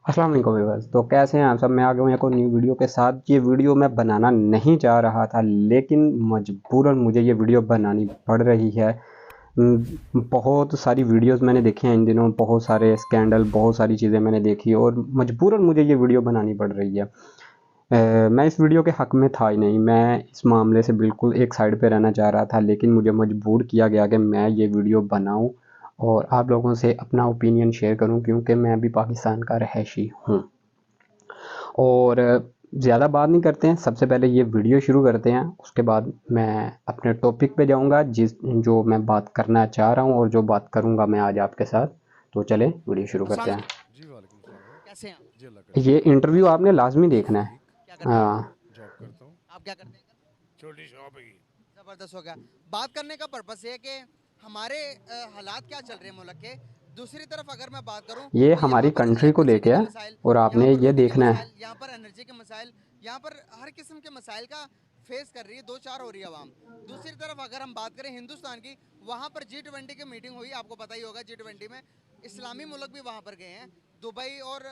अस्सलाम वालेकुम व्यूअर्स। तो कैसे हैं आप सब? मैं आ गया हूँ एक और न्यू वीडियो के साथ। ये वीडियो मैं बनाना नहीं चाह रहा था, लेकिन मजबूरन मुझे ये वीडियो बनानी पड़ रही है। बहुत सारी वीडियोस मैंने देखी हैं इन दिनों, बहुत सारे स्कैंडल, बहुत सारी चीज़ें मैंने देखी और मजबूरन मुझे ये वीडियो बनानी पड़ रही है। मैं इस वीडियो के हक़ में था ही नहीं। मैं इस मामले से बिल्कुल एक साइड पे रहना चाह रहा था, लेकिन मुझे मजबूर किया गया कि मैं ये वीडियो बनाऊँ और आप लोगों से अपना ओपिनियन शेयर करूं, क्योंकि मैं भी पाकिस्तान का रहायशी हूं। और ज़्यादा बात नहीं करते हैं, सबसे पहले ये वीडियो शुरू करते हैं, उसके बाद मैं अपने टॉपिक पे जाऊंगा जो मैं बात करना चाह रहा हूं और जो बात करूंगा मैं आज आपके साथ। तो चलें वीडियो शुरू अस्सलाम करते हैं। वालेकुम। जी, वालेकुम सलाम भाई। कैसे हैं आप? जी, अल्लाह का ये शुक्र है। इंटरव्यू आपने लाजमी बस देखना है। ठीक, क्या करते हैं? हाँ। जॉब करता हूँ। आप क्या करते हैं अंकल? छोटी शॉप है ये। जबरदस्त हो गया। बात करने का पर्पस ये है कि हमारे हालात क्या चल रहे हैं मुल्क के। दूसरी तरफ अगर मैं बात करूं ये तो हमारी यहाँ पर कंट्री को इलेक्ट्रिसिटी लेके के है मसाइल, और यहाँ आपने पर ये रोटी के देखना है। मसाइल, यहाँ पर एनर्जी के मसाइल, यहाँ पर हर किस्म के मसाइल का फेस कर रही है, दो चार हो रही है आवाम। दूसरी तरफ अगर हम बात करें हिंदुस्तान की, वहाँ पर G20 की मीटिंग हुई, आपको पता ही होगा। G20 में इस्लामी मुल्क भी वहाँ पर गए हैं, दुबई और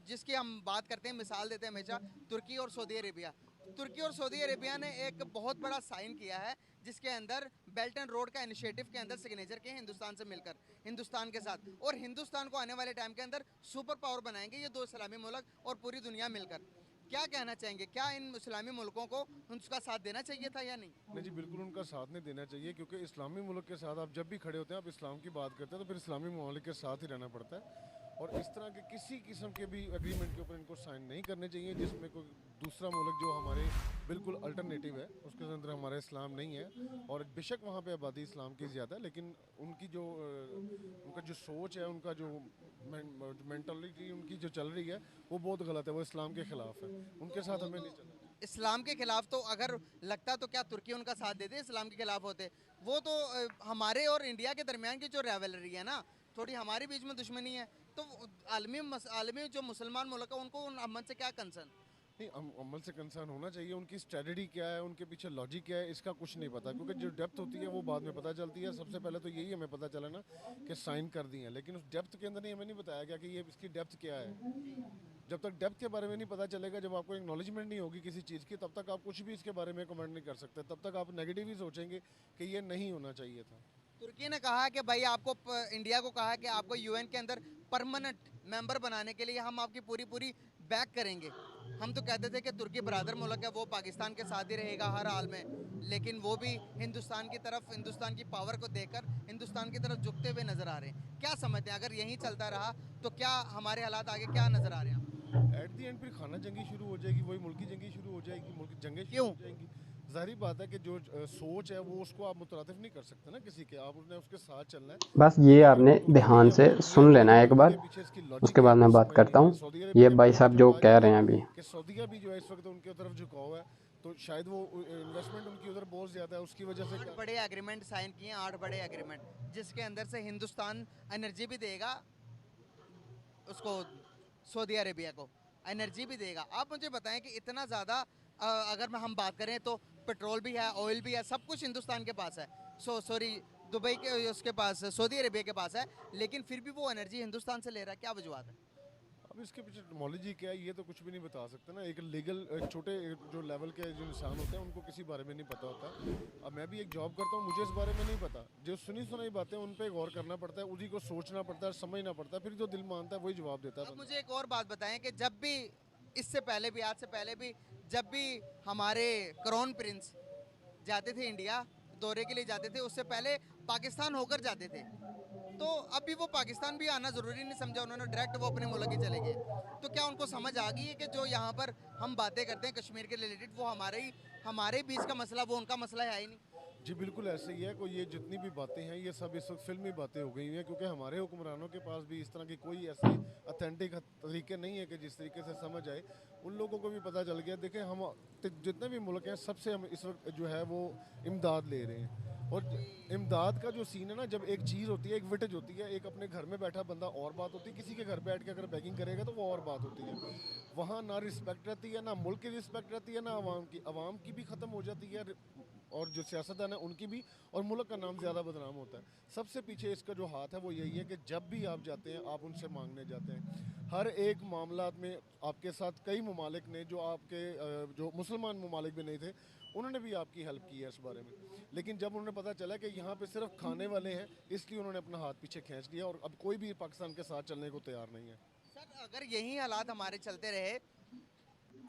जिसकी हम बात करते हैं, मिसाल देते हैं हमेशा, तुर्की और सऊदी अरेबिया। तुर्की और सऊदी अरेबिया ने एक बहुत बड़ा साइन किया है, जिसके अंदर बेल्ट एंड रोड का इनिशिएटिव के अंदर सिग्नेचर के हिंदुस्तान से मिलकर, हिंदुस्तान के साथ, और हिंदुस्तान को आने वाले टाइम के अंदर सुपर पावर बनाएंगे ये दो इस्लामी मुल्क और पूरी दुनिया मिलकर। क्या कहना चाहेंगे, क्या इन इस्लामी मुल्कों को उनका साथ देना चाहिए था या नहीं? नहीं जी, बिल्कुल उनका साथ नहीं देना चाहिए, क्योंकि इस्लामी मुल्क के साथ आप जब भी खड़े होते हैं, आप इस्लाम की बात करते हैं, तो फिर इस्लामी ममालिक के साथ ही रहना पड़ता है। और इस तरह के किसी किस्म के भी एग्रीमेंट के ऊपर इनको साइन नहीं करने चाहिए जिसमें कोई दूसरा मुल्क जो हमारे बिल्कुल अल्टरनेटिव है, उसके अंदर हमारा इस्लाम नहीं है। और बेशक वहाँ पे आबादी इस्लाम की ज़्यादा है, लेकिन उनकी जो उनका जो सोच है, उनका जो मेंटलिटी उनकी जो चल रही है, वो बहुत गलत है। वो इस्लाम के ख़िलाफ़ है, उनके साथ वो हमें तो नहीं चलना। इस्लाम के खिलाफ तो अगर लगता तो क्या तुर्की उनका साथ देते, इस्लाम के खिलाफ होते? वो तो हमारे और इंडिया के दरमियान की जो रेवलरी है ना, थोड़ी हमारे बीच में दुश्मनी है। तो आलमी जो मुसलमान मुल्क है, उनको उन अमन से क्या कंसर्न? नहीं, अमल से कंसर्न होना चाहिए। उनकी स्ट्रेटजी क्या है, उनके पीछे लॉजिक क्या है, इसका कुछ नहीं पता, क्योंकि जो डेप्थ होती है वो बाद में पता चलती है। सबसे पहले तो यही हमें पता चला ना कि साइन कर दिए हैं, लेकिन उस डेप्थ के अंदर नहीं, हमें नहीं बताया गया कि ये इसकी डेप्थ क्या है। जब तक डेप्थ के बारे में नहीं पता चलेगा, जब आपको एक्नॉलेजमेंट नहीं होगी किसी चीज़ की, तब तक आप कुछ भी इसके बारे में कमेंट नहीं कर सकते। तब तक आप नेगेटिव ही सोचेंगे कि ये नहीं होना चाहिए था। तुर्की ने कहा कि भाई आपको इंडिया को कहा कि आपको यूएन के अंदर परमानेंट मेंबर बनाने के लिए हम आपकी पूरी पूरी बैक करेंगे। हम तो कहते थे कि तुर्की बरादर मुल्क है, वो पाकिस्तान के साथ ही रहेगा हर हाल में, लेकिन वो भी हिंदुस्तान की तरफ, हिंदुस्तान की पावर को देखकर हिंदुस्तान की तरफ झुकते हुए नजर आ रहे हैं। क्या समझते हैं, अगर यही चलता रहा तो क्या हमारे हालात आगे क्या नजर आ रहे हैं आपको? एट दी एंड फिर खाना जंगी शुरू हो जाएगी, वही मुल्की जंगी शुरू हो जाएगी, मुल्की जंगें शुरू क्यों? हो जाएंगी। जाहिर बात है कि जो सोच है वो उसको आप मुतरातिफ नहीं कर सकते ना किसी के, आप उसने उसके साथ चलना है। बस ये दुनिया में आपने मुल्क बने ध्यान हैं, से वो दुनिया सुन बनी लेना है है एक क्योंकि बार, इसके पीछे इसकी लॉजिक उसके है, बाद वो मैं बात समझ करता नहीं है। हूँ। सऊदी अरबिया ये के भाई बारे में साहब जब जो कहा कह जाता रहे है हैं अभी, कि सऊदीया भी जो है इस वक्त उनकी तरफ झुकाव है, तो शायद वो इन्वेस्टमेंट उनकी उधर बहुत ज़्यादा है, उसकी वजह से 8 क्या। बड़े एग्रीमेंट साइन किए हैं, 8 बड़े एग्रीमेंट, जिसके अंदर से हिंदुस्तान एनर्जी भी देगा उसको, सऊदी अरेबिया को एनर्जी भी देगा। आप मुझे बताएं कि इतना ज़्यादा अगर हम बात करें तो पेट्रोल भी है, ऑयल भी है, सब कुछ हिंदुस्तान के पास है। सॉरी, दुबई के उसके पास, सऊदी अरेबिया के पास है, लेकिन फिर भी वो एनर्जी हिंदुस्तान से ले रहा है। क्या वजूहत है? अब इसके पीछे टेक्नोलॉजी क्या है ये तो कुछ भी नहीं बता सकते ना। एक लीगल छोटे जो लेवल के जो इंसान होते हैं उनको किसी बारे में नहीं पता होता। अब मैं भी एक जॉब करता हूँ, मुझे इस बारे में नहीं पता। जो सुनी सुनाई बातें उन पर गौर करना पड़ता है, उसी को सोचना पड़ता है, समझना पड़ता है, फिर जो दिल मानता है वही जवाब देता है अब बंदा। मुझे एक और बात बताएं कि जब भी, इससे पहले भी, आज से पहले भी, जब भी हमारे क्राउन प्रिंस जाते थे इंडिया, दौरे के लिए जाते थे, उससे पहले पाकिस्तान होकर जाते थे। तो अभी वो पाकिस्तान भी आना ज़रूरी नहीं समझा उन्होंने, डायरेक्ट वो अपने मुल्क ही चले गए। तो क्या उनको समझ आ गई है कि जो यहाँ पर हम बातें करते हैं कश्मीर के रिलेटेड, वो हमारे बीच का मसला, वो उनका मसला है ही नहीं? जी बिल्कुल ऐसे ही है। कोई ये जितनी भी बातें हैं ये सब इस वक्त फिल्मी बातें हो गई हैं, क्योंकि हमारे हुक्मरानों के पास भी इस तरह की कोई ऐसे अथेंटिक तरीके नहीं है कि जिस तरीके से समझ आए। उन लोगों को भी पता चल गया। देखें, हम जितने भी मुल्क हैं सबसे हम इस वक्त जो है वो इमदाद ले रहे हैं। और इमदाद का जो सीन है ना, जब एक चीज़ होती है, एक विटेज होती है, एक अपने घर में बैठा बंदा और बात होती है, किसी के घर बैठ के अगर बैगिंग करेगा तो वो और बात होती है। वहाँ ना रिस्पेक्ट रहती है, ना मुल्क की रिस्पेक्ट रहती है, ना आवाम की भी ख़त्म हो जाती है। और जो सियासतदान है उनकी भी, और मुल्क का नाम ज़्यादा बदनाम होता है। सबसे पीछे इसका जो हाथ है वो यही है कि जब भी आप जाते हैं आप उनसे मांगने जाते हैं। हर एक मामलात में आपके साथ कई ममालिक ने, जो आपके जो मुसलमान ममालिक भी नहीं थे, उन्होंने भी आपकी हेल्प की है इस बारे में। लेकिन जब उन्हें पता चला कि यहाँ पे सिर्फ खाने वाले हैं, इसलिए उन्होंने अपना हाथ पीछे खींच लिया और अब कोई भी पाकिस्तान के साथ चलने को तैयार नहीं है। सर अगर यही हालात हमारे चलते रहे,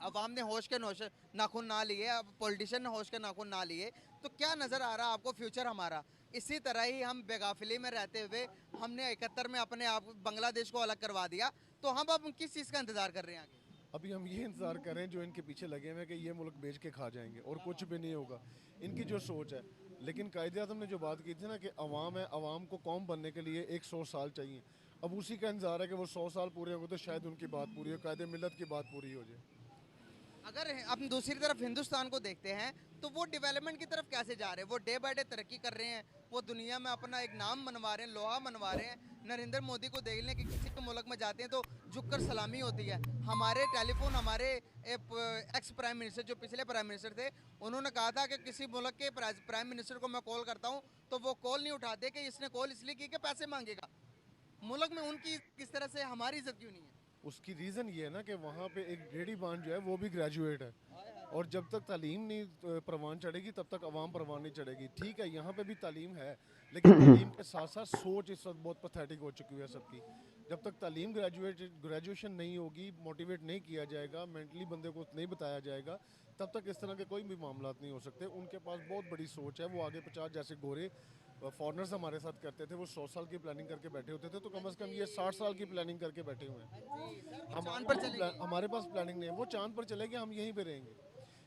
अवाम ने होश के नाखून ना लिए, अब पॉलिटिशियन ने होश के नाखून ना लिए, तो क्या नज़र आ रहा है आपको फ्यूचर हमारा? इसी तरह ही हम बेगाफिली में रहते हुए हमने 71 में अपने आप बांग्लादेश को अलग करवा दिया, तो हम अब किस चीज़ का इंतज़ार कर रहे हैं आगे? अभी हम ये इंतज़ार कर रहे हैं जो इनके पीछे लगे हुए हैं कि ये मुल्क बेच के खा जाएंगे और कुछ भी नहीं होगा, इनकी जो सोच है। लेकिन कायदे आज़म ने जो बात की थी ना कि अवाम है, अवाम को कौम बनने के लिए 100 साल चाहिए, अब उसी का इंतज़ार है कि वो 100 साल पूरे होंगे तो शायद उनकी बात पूरी हो, कायदे मिलत की बात पूरी हो जाए। अगर हम दूसरी तरफ हिंदुस्तान को देखते हैं तो वो डेवलपमेंट की तरफ कैसे जा रहे हैं? वो डे बाय डे तरक्की कर रहे हैं, वो दुनिया में अपना एक नाम बनवा रहे हैं, लोहा मनवा रहे हैं। नरेंद्र मोदी को देख लें कि किसी के मुल्क में जाते हैं तो झुककर सलामी होती है। हमारे टेलीफोन, हमारे एक्स प्राइम मिनिस्टर जो पिछले प्राइम मिनिस्टर थे, उन्होंने कहा था कि किसी मुल्क के प्राइम मिनिस्टर को मैं कॉल करता हूँ तो वो कॉल नहीं उठाते कि इसने कॉल इसलिए की कि पैसे मांगेगा। मुल्क में उनकी किस तरह से, हमारी इज्जत क्यों नहीं है? उसकी रीज़न ये है ना कि वहाँ पे एक गेड़ी बान जो है वो भी ग्रेजुएट है, और जब तक तालीम नहीं परवान चढ़ेगी तब तक अवाम परवान नहीं चढ़ेगी। ठीक है, यहाँ पे भी तालीम है, लेकिन तालीम के साथ साथ सोच इस वक्त बहुत पथेटिक हो चुकी है सबकी। जब तक तालीम ग्रेजुएशन नहीं होगी, मोटिवेट नहीं किया जाएगा, मेंटली बंदे को नहीं बताया जाएगा, तब तक इस तरह के कोई भी मामला नहीं हो सकते। उनके पास बहुत बड़ी सोच है, वो आगे 50 जैसे गोरे फॉरनर्स हमारे साथ करते थे, वो 100 साल की प्लानिंग करके बैठे होते थे, तो कम से कम ये 60 साल की प्लानिंग करके बैठे हुए हैं। हमारे पास प्लानिंग नहीं है, वो चांद पर चलेंगे, हम यहीं पे रहेंगे,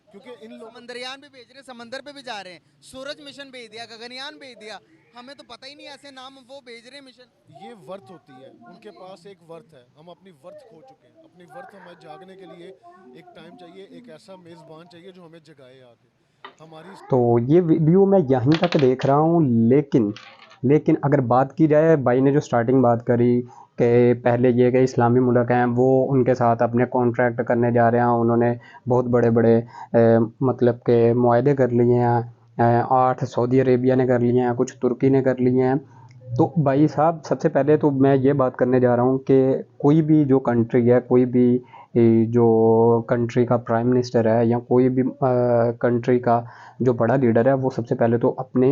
क्योंकि इन लोग समंदरयान भी भेज रहे हैं, समंदर पे भी जा रहे हैं, सूरज मिशन भेज दिया, गगनयान भेज दिया, हमें तो पता ही नहीं ऐसे नाम वो भेज रहे हैं मिशन। ये वर्थ होती है, उनके पास एक वर्थ है, हम अपनी वर्थ खो चुके हैं। अपनी वर्थ हमें जागने के लिए एक टाइम चाहिए, एक ऐसा मेज़बान चाहिए जो हमें जगाए आके हमारी। तो ये वीडियो मैं यहीं तक देख रहा हूँ, लेकिन अगर बात की जाए, भाई ने जो स्टार्टिंग बात करी कि पहले ये कि इस्लामी मुल्क हैं वो उनके साथ अपने कॉन्ट्रैक्ट करने जा रहे हैं, उन्होंने बहुत बड़े बड़े मतलब के मुआहदे कर लिए हैं, 8 सऊदी अरेबिया ने कर लिए हैं, कुछ तुर्की ने कर लिए हैं। तो भाई साहब, सबसे पहले तो मैं ये बात करने जा रहा हूँ कि कोई भी जो कंट्री है, कोई भी जो कंट्री का प्राइम मिनिस्टर है या कोई भी कंट्री का जो बड़ा लीडर है, वो सबसे पहले तो अपने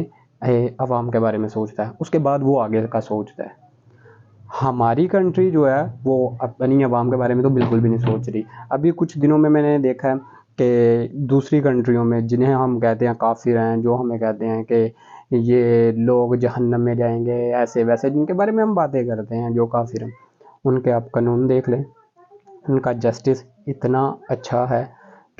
अवाम के बारे में सोचता है, उसके बाद वो आगे का सोचता है। हमारी कंट्री जो है वो अपनी अवाम के बारे में तो बिल्कुल भी नहीं सोच रही। अभी कुछ दिनों में मैंने देखा है कि दूसरी कंट्रियों में, जिन्हें हम कहते हैं काफिर हैं, जो हमें कहते हैं कि ये लोग जहन्नम में जाएंगे, ऐसे वैसे जिनके बारे में हम बातें करते हैं, जो काफिर हैं, उनके आप कानून देख लें, उनका जस्टिस इतना अच्छा है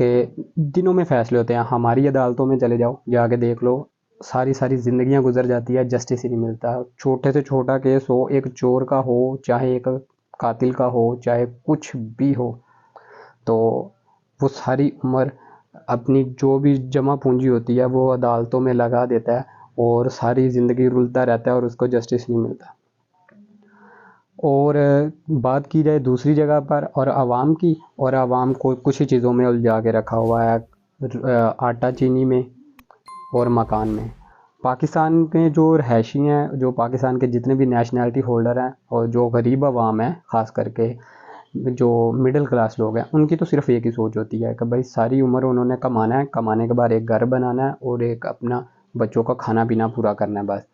कि दिनों में फ़ैसले होते हैं। हमारी अदालतों में चले जाओ, जाके देख लो, सारी सारी ज़िंदगियां गुजर जाती है, जस्टिस ही नहीं मिलता। छोटे से छोटा केस हो, एक चोर का हो, चाहे एक कातिल का हो, चाहे कुछ भी हो, तो वो सारी उम्र अपनी जो भी जमा पूंजी होती है वो अदालतों में लगा देता है, और सारी ज़िंदगी रुलता रहता है और उसको जस्टिस नहीं मिलता। और बात की जाए दूसरी जगह पर और आवाम की, और आवाम को कुछ ही चीज़ों में उलझा के रखा हुआ है, आटा चीनी में और मकान में। पाकिस्तान में जो रहायशी हैं, जो पाकिस्तान के जितने भी नेशनैलिटी होल्डर हैं और जो गरीब आवाम है, ख़ास करके जो मिडिल क्लास लोग हैं, उनकी तो सिर्फ एक ही सोच होती है कि भाई सारी उम्र उन्होंने कमाना है, कमाने के बाद एक घर बनाना है और एक अपना बच्चों का खाना पीना पूरा करना है, बस।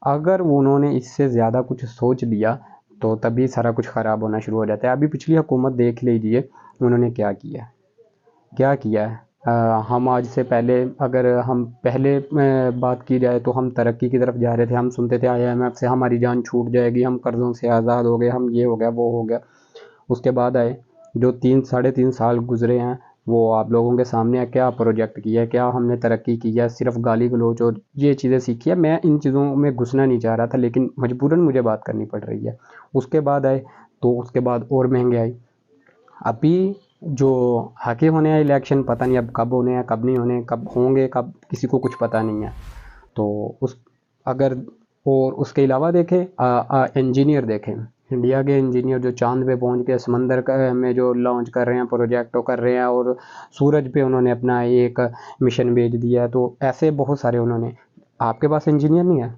अगर उन्होंने इससे ज़्यादा कुछ सोच लिया तो तभी सारा कुछ ख़राब होना शुरू हो जाता है। अभी पिछली हुकूमत देख लीजिए, उन्होंने क्या किया है। हम आज से पहले, अगर हम पहले बात की जाए तो हम तरक्की की तरफ जा रहे थे, हम सुनते थे IMF से हमारी जान छूट जाएगी, हम कर्ज़ों से आज़ाद हो गए, हम ये हो गया वो हो गया। उसके बाद आए जो 3-3.5 साल गुजरे हैं, वो आप लोगों के सामने है, क्या प्रोजेक्ट किया है, क्या हमने तरक्की की है, सिर्फ गाली गलौज और ये चीज़ें सीखी है। मैं इन चीज़ों में घुसना नहीं चाह रहा था, लेकिन मजबूरन मुझे बात करनी पड़ रही है। उसके बाद आए तो उसके बाद और महंगाई। अभी जो हाके होने हैं इलेक्शन, पता नहीं अब कब होने हैं, कब नहीं होने, कब होंगे, कब, किसी को कुछ पता नहीं है। तो उस अगर और उसके अलावा देखें, इंजीनियर देखें, इंडिया के इंजीनियर जो चांद पे पहुंच के में जो लॉन्च कर रहे हैं, प्रोजेक्ट कर रहे हैं, और सूरज पे उन्होंने अपना एक मिशन भेज दिया। तो ऐसे बहुत सारे उन्होंने, आपके पास इंजीनियर नहीं है?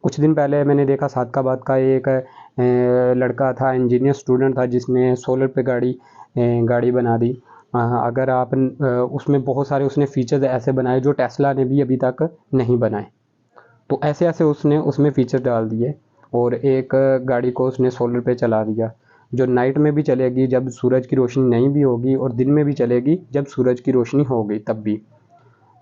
कुछ दिन पहले मैंने देखा सादकाबाद का एक लड़का था, इंजीनियर स्टूडेंट था, जिसने सोलर पे गाड़ी बना दी। अगर आप उसमें बहुत सारे उसने फीचर्स ऐसे बनाए जो टेस्ला ने भी अभी तक नहीं बनाए। तो ऐसे ऐसे उसने उसमें फीचर डाल दिए, और एक गाड़ी को उसने सोलर पे चला दिया, जो नाइट में भी चलेगी जब सूरज की रोशनी नहीं भी होगी, और दिन में भी चलेगी जब सूरज की रोशनी होगी तब भी।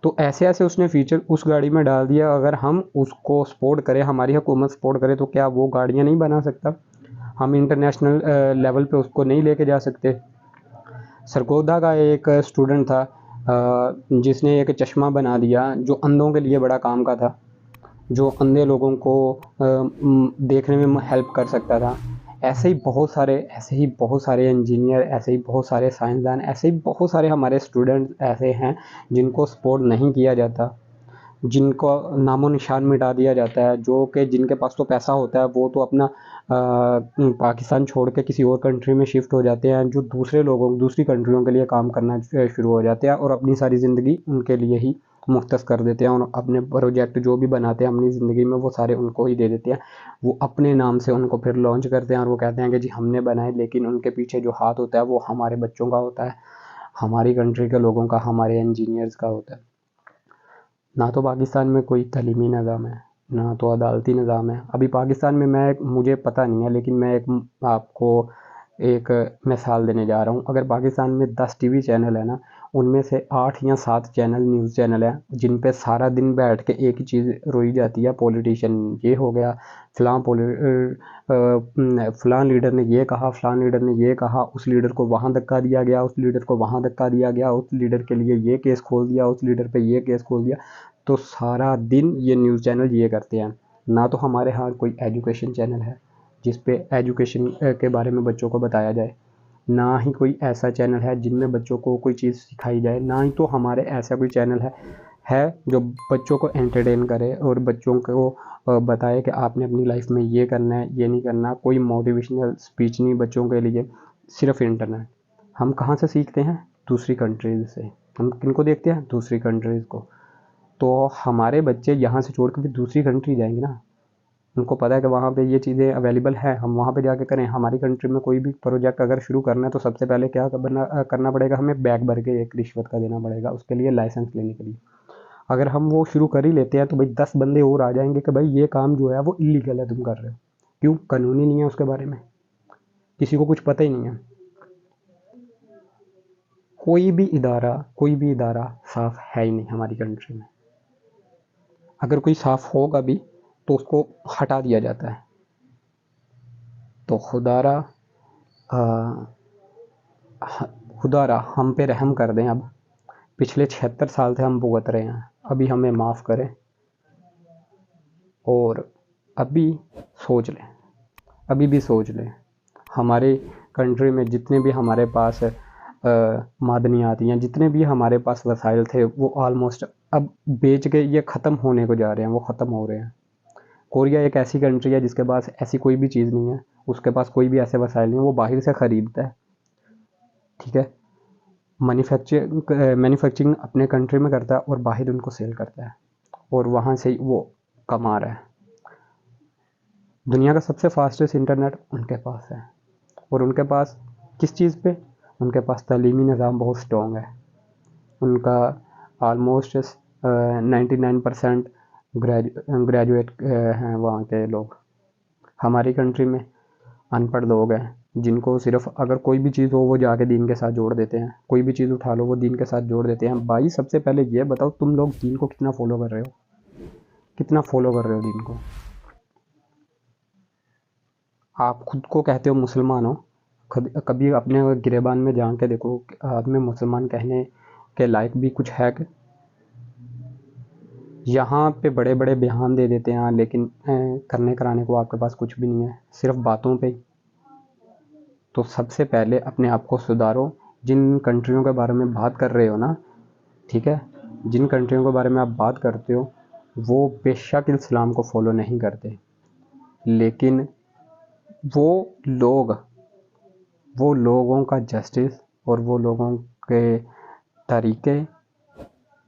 तो ऐसे ऐसे उसने फीचर उस गाड़ी में डाल दिया। अगर हम उसको सपोर्ट करें, हमारी हुकूमत सपोर्ट करे, तो क्या वो गाड़ियाँ नहीं बना सकता? हम इंटरनेशनल लेवल पे उसको नहीं लेके जा सकते? सरगोधा का एक स्टूडेंट था, जिसने एक चश्मा बना दिया जो अंधों के लिए बड़ा काम का था, जो अंधे लोगों को देखने में हेल्प कर सकता था। ऐसे ही बहुत सारे इंजीनियर, ऐसे ही बहुत सारे साइंसदान, ऐसे ही बहुत सारे हमारे स्टूडेंट ऐसे हैं जिनको सपोर्ट नहीं किया जाता, जिनको नामो निशान मिटा दिया जाता है। जो कि जिनके पास तो पैसा होता है वो तो अपना पाकिस्तान छोड़ के किसी और कंट्री में शिफ्ट हो जाते हैं, जो दूसरी कंट्रियों के लिए काम करना शुरू हो जाते हैं, और अपनी सारी ज़िंदगी उनके लिए ही मुख्तस कर देते हैं, और अपने प्रोजेक्ट जो भी बनाते हैं अपनी ज़िंदगी में वो सारे उनको ही दे देते हैं। वो अपने नाम से उनको फिर लॉन्च करते हैं, और वो कहते हैं कि जी हमने बनाए, लेकिन उनके पीछे जो हाथ होता है वो हमारे बच्चों का होता है, हमारी कंट्री के लोगों का, हमारे इंजीनियर्स का होता है। ना तो पाकिस्तान में कोई तलीमी निज़ाम है, ना तो अदालती निज़ाम है। अभी पाकिस्तान में मुझे पता नहीं है, लेकिन मैं आपको एक मिसाल देने जा रहा हूँ। अगर पाकिस्तान में 10 टीवी चैनल है ना, उनमें से 8 या 7 चैनल न्यूज़ चैनल हैं जिन पे सारा दिन बैठ के एक ही चीज़ रोई जाती है, पॉलिटिशियन ये हो गया, फ़लाँ लीडर ने ये कहा, फ़लाँ लीडर ने ये कहा, उस लीडर को वहाँ धक्का दिया गया, उस लीडर को वहाँ धक्का दिया गया, उस लीडर के लिए ये केस खोल दिया, उस लीडर पे ये केस खोल दिया। तो सारा दिन ये न्यूज़ चैनल ये करते हैं। ना तो हमारे यहाँ कोई एजुकेशन चैनल है जिस पे एजुकेशन के बारे में बच्चों को बताया जाए, ना ही कोई ऐसा चैनल है जिनमें बच्चों को कोई चीज़ सिखाई जाए, ना ही तो हमारे ऐसा कोई चैनल है जो बच्चों को एंटरटेन करे और बच्चों को बताए कि आपने अपनी लाइफ में ये करना है, ये नहीं करना। कोई मोटिवेशनल स्पीच नहीं बच्चों के लिए, सिर्फ इंटरनेट। हम कहाँ से सीखते हैं? दूसरी कंट्रीज़ से। हम किनको देखते हैं? दूसरी कंट्रीज़ को। तो हमारे बच्चे यहाँ से छोड़ के भी दूसरी कंट्री जाएंगे ना, उनको पता है कि वहाँ पे ये चीज़ें अवेलेबल हैं, हम वहाँ पे जाके करें। हमारी कंट्री में कोई भी प्रोजेक्ट अगर शुरू करना है तो सबसे पहले क्या करना पड़ेगा? हमें बैग भर के एक रिश्वत का देना पड़ेगा उसके लिए, लाइसेंस लेने के लिए। अगर हम वो शुरू कर ही लेते हैं तो भाई 10 बंदे और आ जाएंगे कि भाई ये काम जो है वो इलीगल है, तुम कर रहे हो। क्यों? कानूनी नहीं है उसके बारे में, किसी को कुछ पता ही नहीं है। कोई भी इदारा साफ है ही नहीं हमारी कंट्री में। अगर कोई साफ होगा भी तो उसको हटा दिया जाता है। तो खुदारा हम पे रहम कर दें। अब पिछले 76 साल से हम भुगत रहे हैं, अभी हमें माफ़ करें और अभी भी सोच लें। हमारे कंट्री में जितने भी हमारे पास मादनियात हैं, जितने भी हमारे पास वसाइल थे, वो ऑलमोस्ट अब बेच के ये ख़त्म होने को जा रहे हैं, वो ख़त्म हो रहे हैं। कोरिया एक ऐसी कंट्री है जिसके पास ऐसी कोई भी चीज़ नहीं है, उसके पास कोई भी ऐसे वसाइल नहीं है, वो बाहर से ख़रीदता है, ठीक है। मैन्युफैक्चरिंग अपने कंट्री में करता है और बाहर उनको सेल करता है, और वहाँ से वो कमा रहा है। दुनिया का सबसे फास्टेस्ट इंटरनेट उनके पास है, और उनके पास किस चीज़ पे? उनके पास तालीमी निज़ाम बहुत स्ट्रॉन्ग है। उनका आलमोस्ट 99% ग्रेजुएट हैं वहाँ के लोग। हमारी कंट्री में अनपढ़ लोग हैं जिनको सिर्फ अगर कोई भी चीज़ हो वो जाके दीन के साथ जोड़ देते हैं, कोई भी चीज़ उठा लो वो दीन के साथ जोड़ देते हैं। भाई सबसे पहले ये बताओ तुम लोग दीन को कितना फॉलो कर रहे हो, कितना फॉलो कर रहे हो दीन को? आप खुद को कहते हो मुसलमान हो, कभी अपने गिरेबान में जान के देखो आप में मुसलमान कहने के लायक भी कुछ है कि? यहाँ पे बड़े बड़े बयान दे देते हैं लेकिन करने कराने को आपके पास कुछ भी नहीं है, सिर्फ बातों पे। तो सबसे पहले अपने आप को सुधारो। जिन कंट्रियों के बारे में बात कर रहे हो ना, ठीक है, जिन कंट्रियों के बारे में आप बात करते हो वो बेशक इस्लाम को फॉलो नहीं करते, लेकिन वो लोग, वो लोगों का जस्टिस और वो लोगों के तरीके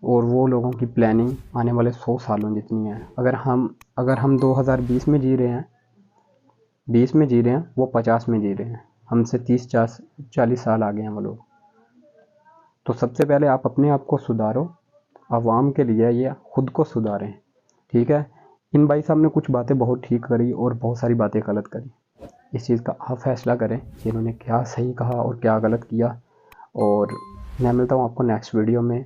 और वो लोगों की प्लानिंग आने वाले 100 सालों जितनी है। अगर हम 2020 में जी रहे हैं, 20 में जी रहे हैं, वो 50 में जी रहे हैं, हमसे 30-40 साल आगे हैं वो लोग। तो सबसे पहले आप अपने आप को सुधारो, आवाम के लिए ये खुद को सुधारें, ठीक है। इन भाई साहब ने कुछ बातें बहुत ठीक करी और बहुत सारी बातें गलत करी। इस चीज़ का आप फैसला करें कि इन्होंने क्या सही कहा और क्या गलत किया। और मैं मिलता हूँ आपको नेक्स्ट वीडियो में।